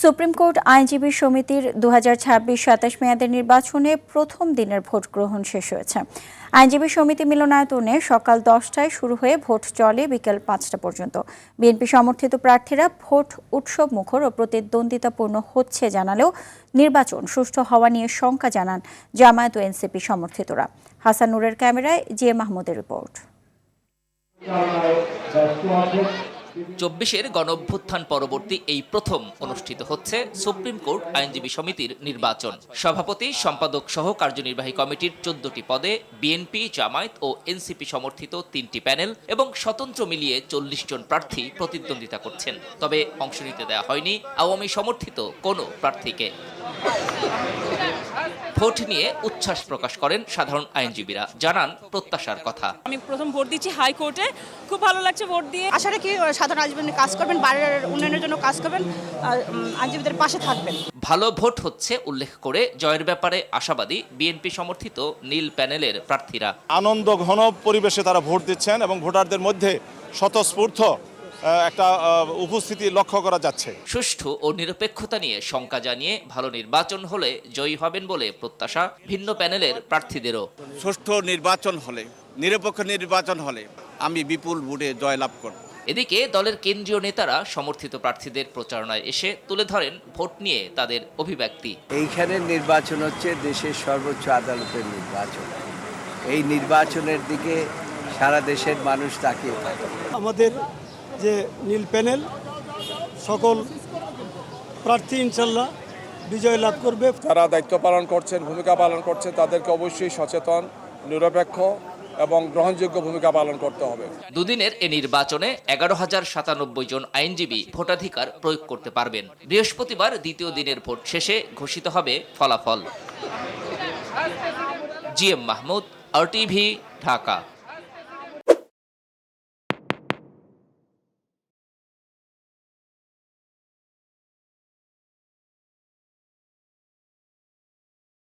Supreme court আইনজীবী সমিতির 2026-27 মেয়াদের নির্বাচনে প্রথম দিনের ভোট গ্রহণ শেষ হয়েছে। আইনজীবী সমিতি মিলনায়তনে সকাল 10টায় শুরু হয়ে ভোট চলে বিকেল 5টা পর্যন্ত। বিএনপি সমর্থিত প্রার্থীরা ভোট উৎসব মুখর ও প্রতিদ্বন্দ্বিতাপূর্ণ হচ্ছে জানালেও নির্বাচন সুষ্ঠু হওয়া নিয়ে শঙ্কা জানান জামায়াত ও এনসিপি সমর্থিতরা। হাসান নূরের ক্যামেরায় জিএ মাহমুদের রিপোর্ট। 24-এর গণঅভ্যুত্থান পরবর্তী এই প্রথম অনুষ্ঠিত হচ্ছে সুপ্রিম কোর্ট আইনজীবী সমিতির নির্বাচন। সভাপতি, সম্পাদক সহ কার্যনির্বাহী কমিটির 14টি পদে বিএনপি, জামায়াত ও এনসিপি সমর্থিত 3টি প্যানেল এবং স্বতন্ত্র মিলিয়ে 40 জন প্রার্থী প্রতিদ্বন্দ্বিতা করছেন। তবে অংশ নিতে দেওয়া হয়নি আওয়ামী সমর্থিত কোনো প্রার্থীকে। ভোট নিয়ে উচ্ছ্বাস প্রকাশ করেন সাধারণ আইনজীবীরা, জানান প্রত্যাশার কথা। আমি প্রথম ভোট দিচ্ছি হাইকোর্টে, খুব ভালো লাগছে ভোট দিয়ে। আশা রাখি সাধারণ আইনজীবী কাজ করবেন, বাড়ির উন্নয়নের জন্য কাজ করবেন, আইনজীবীদের পাশে থাকবেন। ভালো ভোট হচ্ছে উল্লেখ করে জয়ের ব্যাপারে আশাবাদী বিএনপি সমর্থিত নীল প্যানেলের প্রার্থীরা। আনন্দ ঘন পরিবেশে তারা ভোট দিচ্ছেন এবং ভোটারদের মধ্যে স্বতঃস্ফূর্ত একটা উপস্থিতি লক্ষ্য করা যাচ্ছে। সুষ্ঠু ও নিরপেক্ষতা নিয়ে শঙ্কা জানিয়ে ভালো নির্বাচন হলে জয়ী হবেন বলে প্রত্যাশা ভিন্ন প্যানেলের প্রার্থীদেরও। সুষ্ঠু নির্বাচন হলে, নিরপেক্ষ নির্বাচন হলে আমি বিপুল ভোটে জয়লাভ করব। এদিকে দলের কেন্দ্রীয় নেতারা সমর্থিত প্রার্থীদের প্রচারণায় এসে তুলে ধরেন ভোট নিয়ে তাদের অভিব্যক্তি। এইখানের নির্বাচন হচ্ছে দেশের সর্বোচ্চ আদালতের নির্বাচন। এই নির্বাচনের দিকে সারা দেশের মানুষ তাকিয়ে থাকে। আমাদের যে নীল প্যানেল সকল প্রার্থী ইনশাল্লাহ বিজয় লাভ করবে। যারা দায়িত্ব পালন করছেন, ভূমিকা পালন করছেন, তাদেরকে অবশ্যই সচেতন, নিরপেক্ষ এবং গ্রহণযোগ্য ভূমিকা পালন করতে হবে। দুদিনের এ নির্বাচনে 11,097 জন আইনজীবী ভোটাধিকার প্রয়োগ করতে পারবেন। বৃহস্পতিবার দ্বিতীয় দিনের ভোট শেষে ঘোষিত হবে ফলাফল। GM Mahmud, RTV, Dhaka.